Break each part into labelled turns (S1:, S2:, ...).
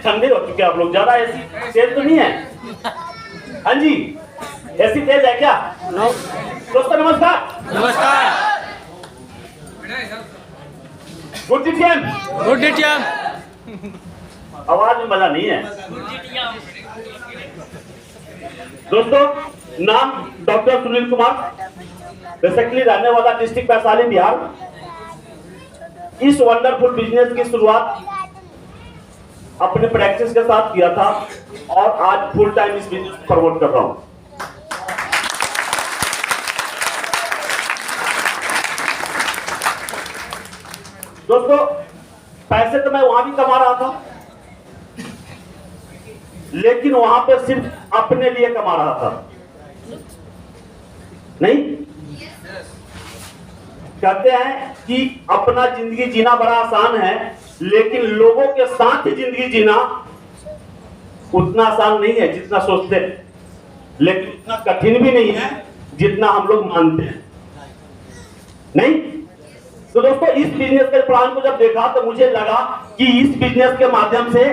S1: ठंडे हो चुके आप लोग, ज्यादा एसी तेज तो नहीं है? हाँ जी, एसी तेज है क्या? दोस्तों नमस्कार।
S2: नमस्कार।
S1: Good detain.
S2: Good detain.
S1: आवाज में मजा नहीं है। दोस्तों, नाम डॉक्टर सुनील कुमार, बेसिकली रहने वाला डिस्ट्रिक्ट वैशाली बिहार। इस वंडरफुल बिजनेस की शुरुआत अपने प्रैक्टिस के साथ किया था और आज फुल टाइम इस बिजनेस को प्रमोट कर रहा हूं। दोस्तों, पैसे तो मैं वहां भी कमा रहा था, लेकिन वहां पर सिर्फ अपने लिए कमा रहा था। नहीं, कहते हैं कि अपना जिंदगी जीना बड़ा आसान है, लेकिन लोगों के साथ जिंदगी जीना उतना आसान नहीं है जितना सोचते हैं, लेकिन उतना कठिन भी नहीं है जितना हम लोग मानते हैं। नहीं तो दोस्तों, इस बिजनेस के प्लान को जब देखा तो मुझे लगा कि इस बिजनेस के माध्यम से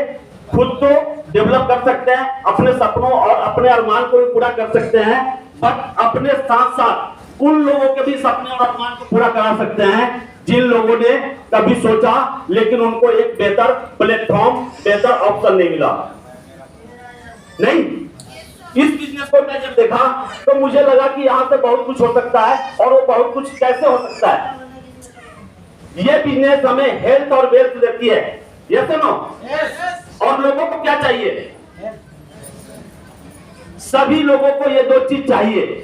S1: खुद तो डेवलप कर सकते हैं, अपने सपनों और अपने अरमान को भी पूरा कर सकते हैं, बट अपने साथ साथ उन लोगों के भी सपने और अरमान को पूरा करा सकते हैं जिन लोगों ने कभी सोचा लेकिन उनको एक बेहतर प्लेटफॉर्म, बेहतर ऑप्शन नहीं मिला। नहीं, इस बिजनेस को मैं जब देखा तो मुझे लगा कि यहां से बहुत कुछ हो सकता है, और वो बहुत कुछ कैसे हो सकता है। ये बिजनेस हमें हेल्थ और वेल्थ देती है, यस नो? और लोगों को क्या चाहिए? सभी लोगों को ये दो चीज चाहिए।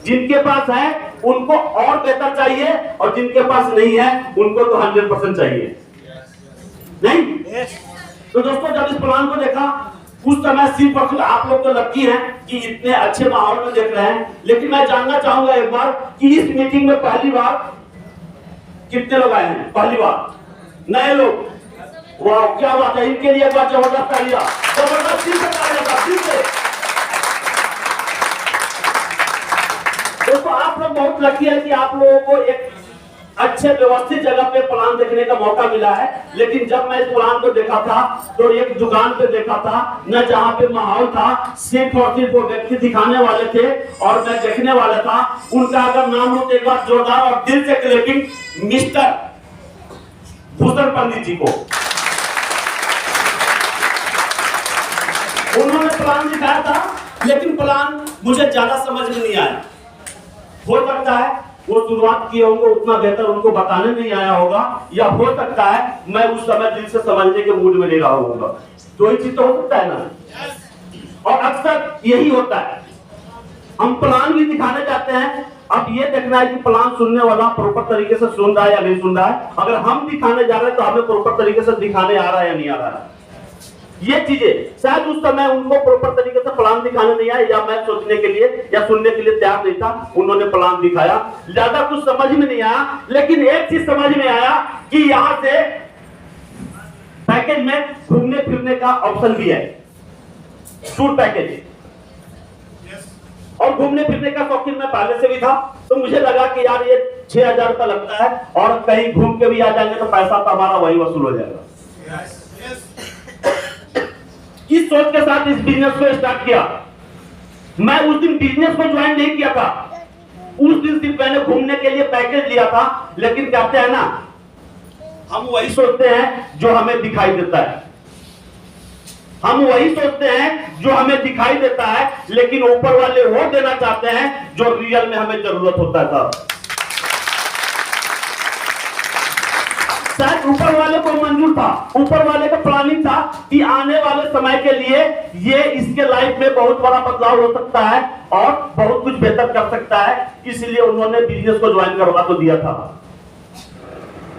S1: जिनके पास है उनको और बेहतर चाहिए, और जिनके पास नहीं है उनको तो 100% चाहिए। नहीं तो दोस्तों, जब इस प्लान को देखा उस समय सिर्फ आप लोग तो लकी हैं कि इतने अच्छे माहौल में देख रहे हैं, लेकिन मैं जानना चाहूंगा एक बार कि इस मीटिंग में पहली बार कितने लोग आए हैं? पहली बार नए लोग। वाह, क्या बात है, इनके लिए एक बार जबरदस्त तालियां, जबरदस्ती से तालियां। दोस्तों, आप लोग बहुत लकी है कि आप लोगों को एक अच्छे व्यवस्थित जगह पे प्लान देखने का मौका मिला है। लेकिन जब मैं इस प्लान को देखा था तो एक दुकान पे देखा था, न जहां पे माहौल था, सिर्फ और सिर्फ वो व्यक्ति दिखाने वाले थे और मैं देखने वाला था। उनका अगर नाम हो तो एक बार जोरदार और दिल से क्लैपिंग मिस्टर भूषण पंडित जी को। उन्होंने प्लान दिखाया था, लेकिन प्लान मुझे ज्यादा समझ में नहीं आया। हो सकता है वो शुरुआत किए होंगे, उतना बेहतर उनको बताने नहीं आया होगा, या हो सकता है मैं उस समय दिल से समझने के मूड में नहीं रहा होगा। दो ही चीज तो हो सकता है ना। और अक्सर यही होता है, हम प्लान भी दिखाने जाते हैं, अब ये देखना है कि प्लान सुनने वाला प्रॉपर तरीके से सुन रहा है या नहीं सुन रहा है। अगर हम दिखाने जा रहे हैं तो हमें प्रॉपर तरीके से दिखाने आ रहा है या नहीं आ रहा है। ये चीजें शायद उस समय उनको प्रॉपर तरीके से प्लान दिखाने नहीं आया, या मैं सोचने के लिए या सुनने के लिए तैयार नहीं था। उन्होंने प्लान दिखाया, ज्यादा कुछ समझ में नहीं आया, लेकिन एक चीज समझ में आया कि यहां से पैकेज में घूमने फिरने का ऑप्शन भी है, टूर पैकेज। और घूमने फिरने का शौकीन मैं पहले से भी था, तो मुझे लगा कि यार ये 6000 रुपया लगता है और कहीं घूम के भी आ जाएंगे तो पैसा तो हमारा वही वसूल हो जाएगा। इस सोच के साथ इस बिजनेस को स्टार्ट किया। मैं उस दिन बिजनेस को ज्वाइन नहीं किया था, उस दिन सिर्फ मैंने घूमने के लिए पैकेज लिया था। लेकिन कहते हैं ना, हम वही सोचते हैं जो हमें दिखाई देता है, हम वही सोचते हैं जो हमें दिखाई देता है, लेकिन ऊपर वाले वो देना चाहते हैं जो रियल में हमें जरूरत होता था। शायद ऊपर वाले को मंजूर था, ऊपर वाले का प्लानिंग था कि आने वाले समय के लिए ये इसके लाइफ में बहुत बड़ा बदलाव हो सकता है और बहुत कुछ बेहतर कर सकता है, इसलिए उन्होंने बिजनेस को ज्वाइन करवा तो दिया था।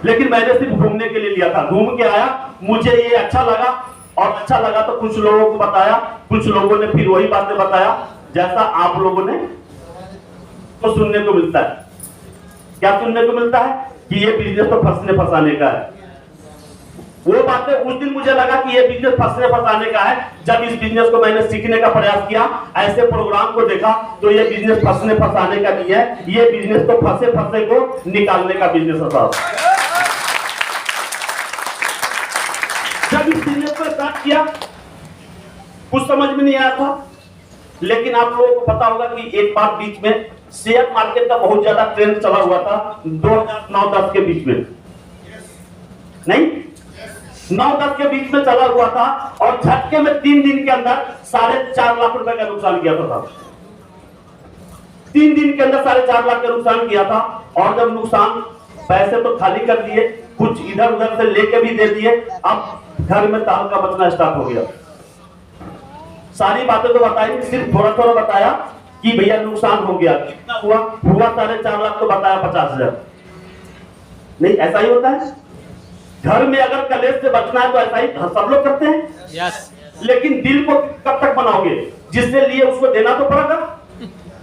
S1: लेकिन मैंने सिर्फ घूमने के लिए लिया था, घूम के आया, मुझे ये अच्छा लगा, और अच्छा लगा तो कुछ लोगों को बताया, कुछ लोगों ने फिर वही बातें बताया जैसा आप लोगों ने तो सुनने को मिलता है। क्या सुनने को मिलता है? कि ये बिजनेस तो फंसने फंसाने का है। वो बातें उस दिन मुझे लगा कि ये बिजनेस फंसने फंसाने का है। जब इस बिजनेस को मैंने सीखने का प्रयास किया, ऐसे प्रोग्राम को देखा, तो ये बिजनेस फंसने फंसाने का नहीं है, ये बिजनेस तो फंसे फंसे को निकालने का बिजनेस था। जब इस बिजनेस को स्टार्ट स्टार्ट किया, कुछ समझ में नहीं आया था, लेकिन आप लोगों को पता होगा कि एक बार बीच में शेयर मार्केट का बहुत ज्यादा ट्रेंड चला हुआ था 2009-10 के बीच में, नहीं 9-10 के बीच में चला हुआ था, और झटके में 3 दिन के अंदर 4.5 लाख रुपए का नुकसान किया था। 3 दिन के अंदर 4.5 लाख का नुकसान किया था। और जब नुकसान, पैसे तो खाली कर दिए, कुछ इधर उधर से लेके भी दे दिए, अब घर में तहलका बचना स्टार्ट हो गया। सारी बातें तो बताई, सिर्फ थोड़ा थोड़ा बताया कि भैया नुकसान हो गया, कितना हुआ 4.5 लाख, तो बताया 50,000। नहीं, ऐसा ही होता है। घर में अगर कलेश से बचना है तो ऐसा ही सब लोग करते हैं।
S2: यस।
S1: लेकिन दिल को कब तक बनाओगे, जिससे लिए उसको देना तो पड़ेगा।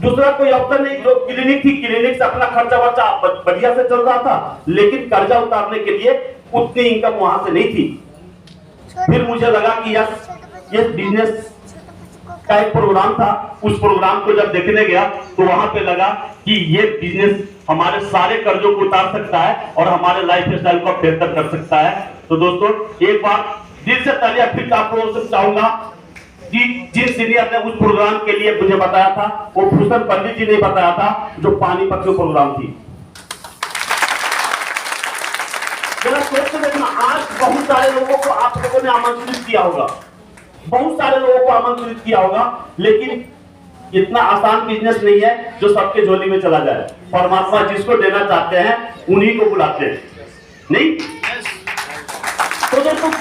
S1: दूसरा कोई ऑप्शन नहीं। जो क्लिनिक थी, क्लिनिक से अपना खर्चा वर्चा बढ़िया से चल रहा था, लेकिन कर्जा उतारने के लिए उतनी इनकम वहां से नहीं थी। फिर मुझे लगा कि यार ये बिजनेस का एक प्रोग्राम था, उस प्रोग्राम को जब देखने गया तो वहां पे लगा कि ये बिजनेस हमारे सारे कर्जों को उतार सकता है और हमारे लाइफ स्टाइल को बेहतर कर सकता है। तो दोस्तों, एक बार दिल से तालियां फिर आप लोगों से चाहूंगा कि जिन सीनियर ने उस प्रोग्राम के लिए मुझे बताया था, वो भूषण पंडित जी ने बताया था, जो पानीपत की प्रोग्राम थी। जरा सोच के देखना, आज बहुत सारे लोगों को आप लोगों ने आमंत्रित किया होगा, बहुत सारे लोगों को आमंत्रित किया होगा, लेकिन इतना आसान बिजनेस नहीं है जो सबके झोली में चला जाए। परमात्मा जिसको देना चाहते हैं उन्हीं को बुलाते हैं, नहीं? तो दोस्तों,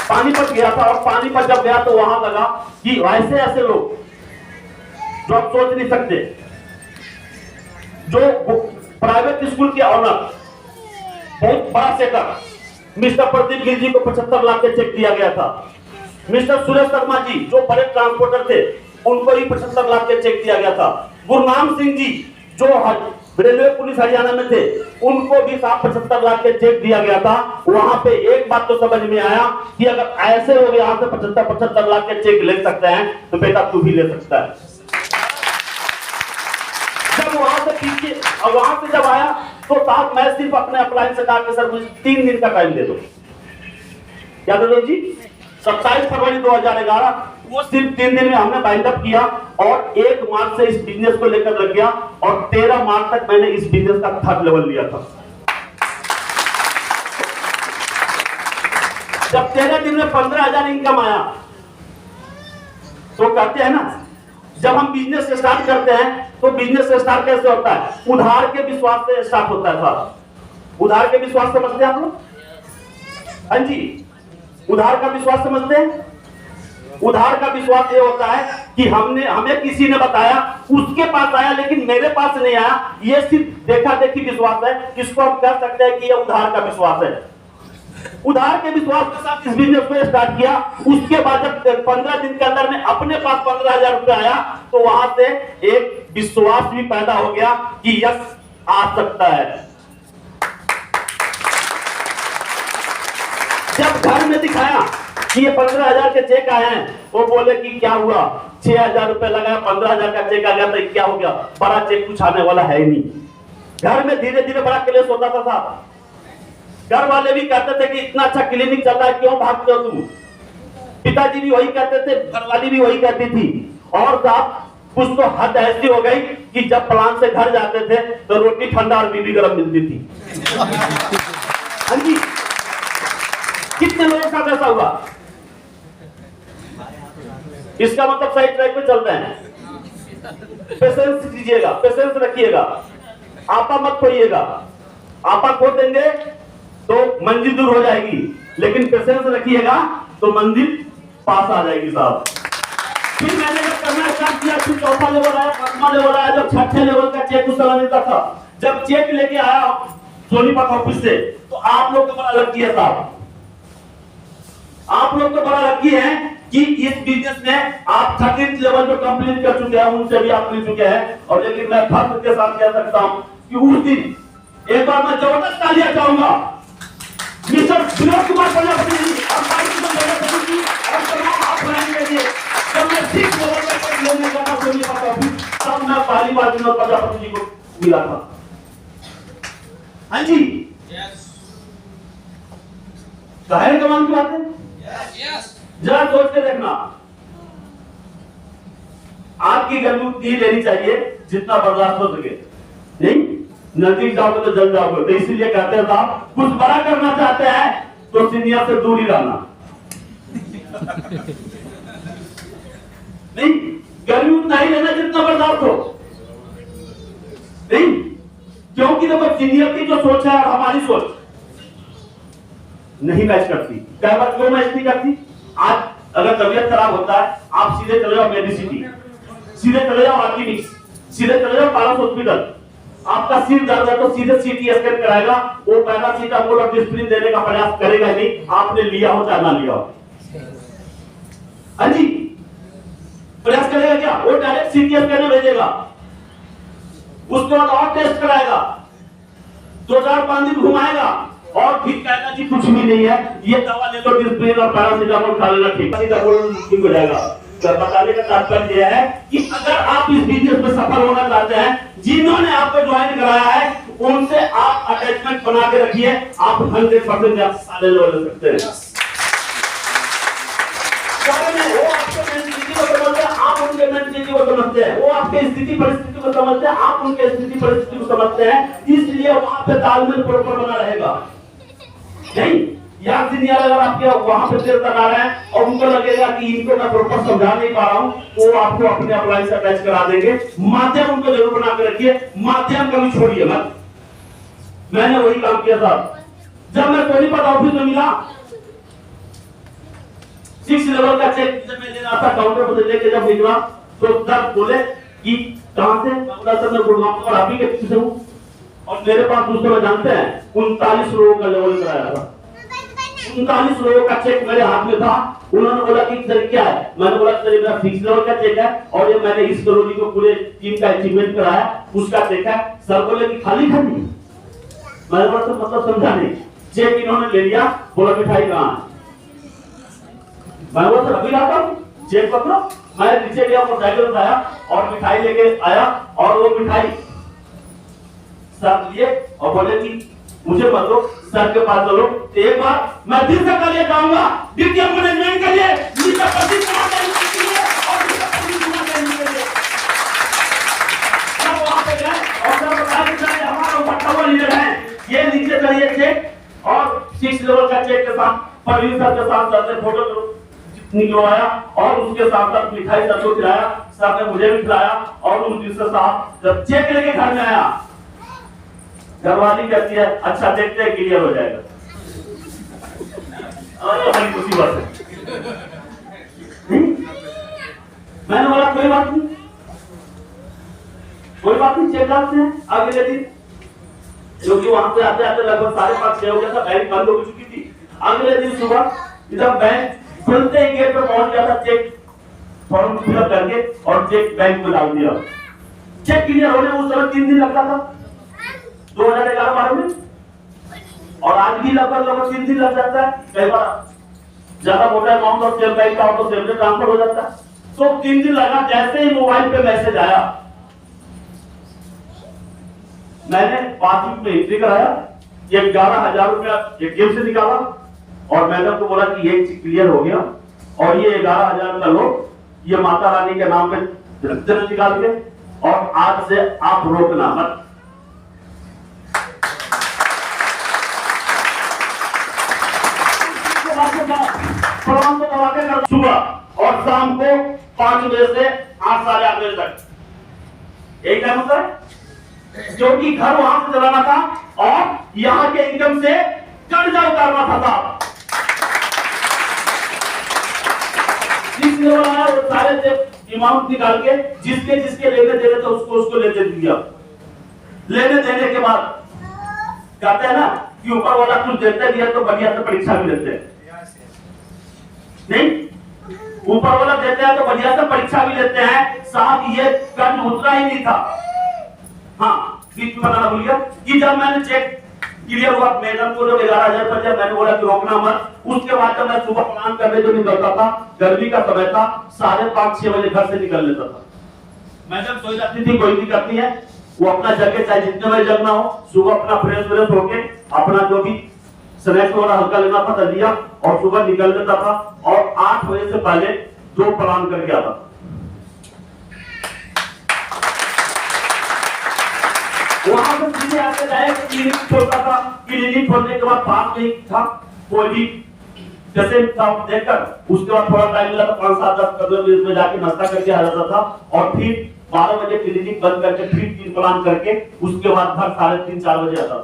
S1: पानीपत गया था, और पानीपत जब गया तो वहां लगा कि ऐसे ऐसे लोग जो आप सोच नहीं सकते, जो प्राइवेट स्कूल के ऑनर, बहुत बड़ा सेटर, मिस्टर प्रदीप गिरी जी को 75 लाख का चेक दिया गया था। मिस्टर सुरेश शर्मा जी जो बड़े ट्रांसपोर्टर थे, उनको ही 75 लाख का चेक दिया गया था। गुरनाम सिंह जी जो रेलवे पुलिस हरियाणा में थे, उनको भी 75 लाख के चेक दिया गया था। वहां पे एक बात तो समझ में आया कि अगर ऐसे लोग यहाँ से 75 लाख के चेक ले सकते हैं तो बेटा तू भी ले सकता है। जब वहां से पीछे, और वहां से जब आया तो साहब मैं सिर्फ अपने अप्लायंस से कहा कि सर मुझे 3 दिन का टाइम दे दो। क्या दे दो जी? 27 फरवरी 2011, वो सिर्फ 3 दिन में हमने बाइंड अप किया, और 1 मार्च से इस बिजनेस को लेकर लग गया, और 13 मार्च तक मैंने इस बिजनेस का 3rd लेवल लिया था। जब 13 दिन में 15,000 इनकम आया, तो कहते हैं ना, जब हम बिजनेस स्टार्ट करते हैं तो बिजनेस स्टार्ट कैसे होता है? उधार के विश्वास से स्टार्ट होता है साहब। उधार के विश्वास समझते हैं आप लोग? हाँ जी, उधार का विश्वास समझते हैं? उधार का विश्वास ये होता है कि हमें किसी ने बताया, उसके पास आया, लेकिन मेरे पास नहीं आया। ये सिर्फ देखा देखी विश्वास है। इसको हम कह सकते हैं कि ये उधार का विश्वास है। उधार के विश्वास के साथ इस बिजनेस को स्टार्ट किया। उसके बाद जब 15 दिन के अंदर में अपने पास 15,000 रुपए आया, तो वहां से एक विश्वास भी पैदा हो गया कि यस आ सकता है। जब घर में दिखाया कि ये 15,000 के चेक आए हैं, वो बोले कि क्या हुआ, 6,000 रुपए लगाया, 15,000 का चेक आ गया, तो क्या हो गया? बड़ा चेक कुछ आने वाला है ही नहीं। घर में धीरे धीरे बड़ा क्लेश होता था साहब। घर वाले भी कहते थे कि इतना अच्छा क्लिनिक चल रहा है, क्यों भागते हो तुम? पिताजी भी वही कहते थे, घरवाली भी वही कहती थी। और साहब कुछ तो हद ऐसी हो गई कि जब प्लान से घर जाते थे तो रोटी ठंडा और बीबी गर्म मिलती थी। हाँ जी, कितने लोगों का ऐसा हुआ? इसका मतलब सही ट्रैक पे चल रहे हैं। पेशेंस कीजिएगा, पेशेंस रखिएगा, आपा मत खोइएगा। आपा खो देंगे तो मंजिल दूर हो जाएगी, लेकिन पेशेंस रखिएगा तो मंजिल पास आ जाएगी साहब। फिर मैंने जब करना स्टार्ट किया, फिर 4था लेवल आया, 5वां लेवल आया, जब 6ठे लेवल का चेक उस समय मिलता था। जब चेक लेके आया सोनीपत ऑफिस से, तो आप लोग तो बड़ा लकी है साहब, आप लोग तो बड़ा लकी है कि इस बिजनेस में आप 13th लेवल जो कंप्लीट कर चुके हैं, उनसे भी आप मिल चुके हैं। और लेकिन मैं फर्क के साथ कह सकता हूं कि उस दिन एक बार मैं जबरदस्त तालियां चाहूंगा मिस्टर विनोद कुमार प्रजापति जी और प्रजापति जी और तमाम ऑफलाइन के लिए। जब मैं 6 लेवल पर लेने जाना सोनीपत ऑफिस, तब मैं पहली बार विनोद प्रजापति जी को मिला था। हाँ जी, जाहिर कमाल की बात है। जरा सोच के देखना, आपकी गर्मी उतनी ही लेनी चाहिए जितना बर्दाश्त हो सके। नहीं, नजदीक जाओगे तो जल जाओगे। तो इसीलिए कहते हैं साहब, कुछ बड़ा करना चाहते हैं तो सीनियर से दूर ही रहना। नहीं, गर्मी उतना ही लेना जितना बर्दाश्त हो। नहीं, क्योंकि देखो सीनियर की जो सोच है और हमारी सोच नहीं मैच करती। कई बार क्यों मैच नहीं करती? आज अगर तबीयत खराब होता है, आप सीधे चले जाओ मेडिसिटी, सीधे चले जाओ आर्किमिक्स, सीधे चले जाओ पारस हॉस्पिटल। आपका सिर दर्द है तो सीधे सीटी स्कैन कराएगा, वो पैरासीटामोल और डिस्प्रिन देने का प्रयास करेगा नहीं, आपने लिया हो चाहे ना लिया हो। हाँ जी, प्रयास करेगा क्या? वो डायरेक्ट सीटी स्कैन भेजेगा, उसके बाद और टेस्ट कराएगा, 2-4-5 दिन घुमाएगा और फिर कहना जी कुछ भी नहीं है, ये दवा ले लो, डिस्प्रिन और पैरासीटामोल खा लेना, ठीक हो जाएगा। बताने का तात्पर्य यह है कि अगर आप इस बिजनेस में सफल होना चाहते हैं, जिन्होंने आपको ज्वाइन कराया है उनसे आप अटैचमेंट बना के रखिए, आप 100% साले ले सकते हैं। वो आपके मेंटलिटी को समझते हैं, आप उनके मेंटलिटी को समझते हैं, वो आपके स्थिति परिस्थिति को समझते हैं, आप उनके स्थिति परिस्थिति को समझते हैं, इसलिए वहां पे तालमेल प्रॉपर बना रहेगा। नहीं, या सीनियर अगर आपके वहां पे देर तक आ रहे हैं और उनको लगेगा कि इनको मैं प्रॉपर समझा नहीं पा रहा हूं, तो वो आपको अपने अप्लाई से अटैच करा देंगे। माध्यम उनको जरूर बना के रखिए, माध्यम कभी छोड़िए मत। मैंने वही काम किया था। जब मैं सोनीपत ऑफिस में मिला, 6 लेवल का चेक जब मैं लेना था काउंटर पर लेके जब निकला तो सर बोले कि कहां से? मैं बोला सर मैं गुड़गांव और आप ही के पीछे हूं, और मेरे पास दोस्तों में जानते हैं 39 लोगों का लेवल कराया था। 39 लोगों का चेक मेरे हाथ में था। उन्होंने बोला कि सर क्या है? मैंने बोला सर मेरा 6 लेवल का चेक है और ये मैंने इस कॉलोनी को पूरे टीम का अचीवमेंट कराया, उसका चेक है। सर बोले कि खाली खाली? मैंने बोला सर मतलब समझा नहीं। चेक इन्होंने ले लिया, बोला मिठाई कहां है? मैं बोला सर अभी लाता हूं, चेक पकड़ो। मैं नीचे गया, मोटरसाइकिल उठाया और मिठाई लेके आया, और वो मिठाई सर लिए और बोले कि मुझे मत दो, सर के पास चलो। एक बार मैं दिल से कर लिए जाऊंगा डिप्टी मैनेजमेंट के लिए, नीचे प्रति के लिए और सब वहां पे गए और सब बताया कि हमारा बढ़ता हुआ लीडर है, ये नीचे चलिए चेक, और 6 लेवल का चेक के साथ परवीन सर के साथ सर ने फोटो निकलवाया और उसके साथ साथ मिठाई सबको खिलाया। सर ने मुझे भी खिलाया और उस दिन से साहब जब चेक लेके घर में आया, घरवाली कहती है अच्छा देखते हैं क्लियर हो जाएगा। और हमारी खुशी बात है। मैंने बोला कोई बात नहीं, कोई बात नहीं, चेक लाते हैं अगले दिन। क्योंकि वहां से आते आते लगभग 5:30-6 हो गया था, बैंक बंद हो चुकी थी। अगले दिन सुबह इधर बैंक खुलते ही गेट पर पहुंच गया था, चेक फॉर्म फिलअप करके और चेक बैंक में डाल दिया। चेक क्लियर होने में उस समय 3 दिन लगता था 2011-12 में, और आज भी लगभग 3 दिन लग जाता है। कई बार ज्यादा मोटा अमाउंट और सेल बैंक का हो तो सेल में ट्रांसफर हो जाता है, तो 3 दिन लगा। जैसे ही मोबाइल पे मैसेज आया, मैंने पासबुक में एंट्री कराया, 11,000 रुपया एटीएम से निकाला और मैडम को बोला कि ये क्लियर हो गया और ये 11,000 का लो, ये माता रानी के नाम पे रख देना निकाल के, और आज से आप रोकना मत। सुबह और शाम को 5 बजे से 8-8:30 बजे तक एक टाइम होता है, जो कि घर वहां से चलाना था और यहाँ के इनकम से कर्जा उतारना था साहब। जिस लेवल आया वो सारे से अमाउंट निकाल के जिसके जिसके लेने देने थे उसको लेते दिया। लेने देने के बाद कहते हैं ना कि ऊपर वाला कुछ देते दिया तो बढ़िया से परीक्षा भी देते हैं। नहीं, ऊपर वाला देते हैं तो बढ़िया से परीक्षा भी लेते हैं साहब। ये कर्ज उतना ही नहीं था। हाँ, बीच में बताना भूल गया कि जब मैंने चेक क्लियर हुआ, मैडम को जब 11,000 पर जब मैंने बोला कि रोकना मत, उसके बाद जब मैं सुबह प्लान करने जो निकलता था, गर्मी का समय था, 5:30-6 बजे घर से निकल लेता था। मैडम सोई जाती थी, कोई दिक्कत नहीं है, वो अपना जगह चाहे जितने बजे जगना हो, सुबह अपना फ्रेश होके अपना जो भी स्नैक्स वगैरह हल्का लेना था तो लिया, और सुबह निकल लेता था, और 8 बजे से पहले 2 प्लान करके आता था। वहां से सीधे आके डायरेक्ट क्लिनिक खोलता था। क्लिनिक खोलने के बाद पास में था कोई भी पेशेंट था, देखकर उसके बाद थोड़ा टाइम मिला तो 5, 7, 10 कदम में जाके नाश्ता करके आ जाता था, और फिर 12 बजे क्लिनिक बंद करके फिर 3 प्लान करके उसके बाद घर 3:30, 4 बजे आता था।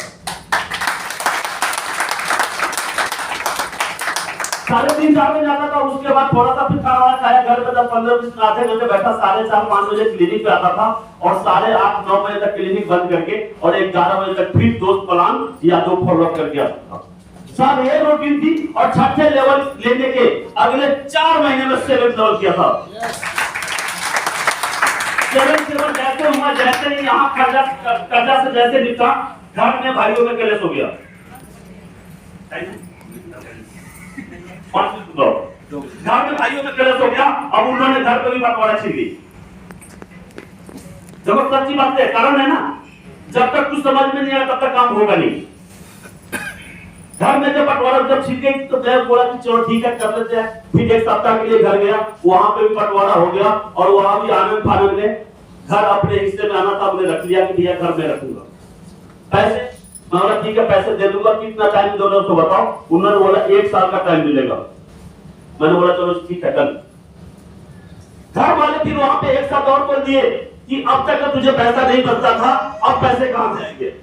S1: 3:30, 4 बजे आता था। उसके बाद थोड़ा सा फिर खाना खाया, घर में 10-15 मिनट आधे घंटे बैठा, 4:30, 5 बजे क्लिनिक पे आता था, और 8:30, 9 बजे तक क्लिनिक बंद करके और 11 बजे तक फिर 2 प्लान या 2 फॉलोअप करके आता था। सब ये रूटीन थी, और छठे लेवल लेने के अगले 4 महीने में 7 लेवल किया था। 7 लेवल जैसे हुआ, जैसे ही यहाँ कर्जा से जैसे निपटा, घर में भाइयों में कलेश हो गया। घर में भाइयों में कलेश हो गया। अब उन्होंने घर पे भी बंटवारा छीन ली। जब सच्ची बात है, कारण है ना, जब तक कुछ समझ में नहीं आया तब तक काम होगा नहीं। घर में जब बंटवारा जब छिड़ गई तो मैं बोला कि चलो ठीक है कर लेते हैं। फिर 1 सप्ताह के लिए घर गया, वहां पे भी बंटवारा हो गया, और वहां भी आनंद फानंद में घर अपने हिस्से में आना था, हमने रख लिया कि भैया घर में रखूंगा। पैसे मैं बोला ठीक है पैसे दे दूंगा, कितना टाइम दोगे तो बताओ। उन्होंने बोला 1 साल का टाइम मिलेगा। मैंने बोला चलो ठीक है डन। घर वाले फिर वहां पे 1 साल और बोल दिए कि अब तक का तुझे पैसा नहीं बचता था, अब पैसे कहां से आएंगे।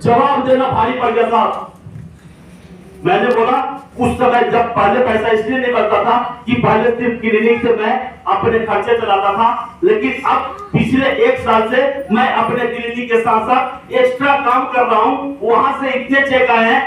S1: जवाब देना भारी पड़ गया था। मैंने बोला उस समय जब पहले पैसा इसलिए नहीं बचता था कि पहले सिर्फ क्लिनिक से मैं अपने खर्चे चलाता था, लेकिन अब पिछले 1 साल से मैं अपने क्लिनिक के साथ साथ एक्स्ट्रा काम कर रहा हूं। वहां से इतने चेक आए हैं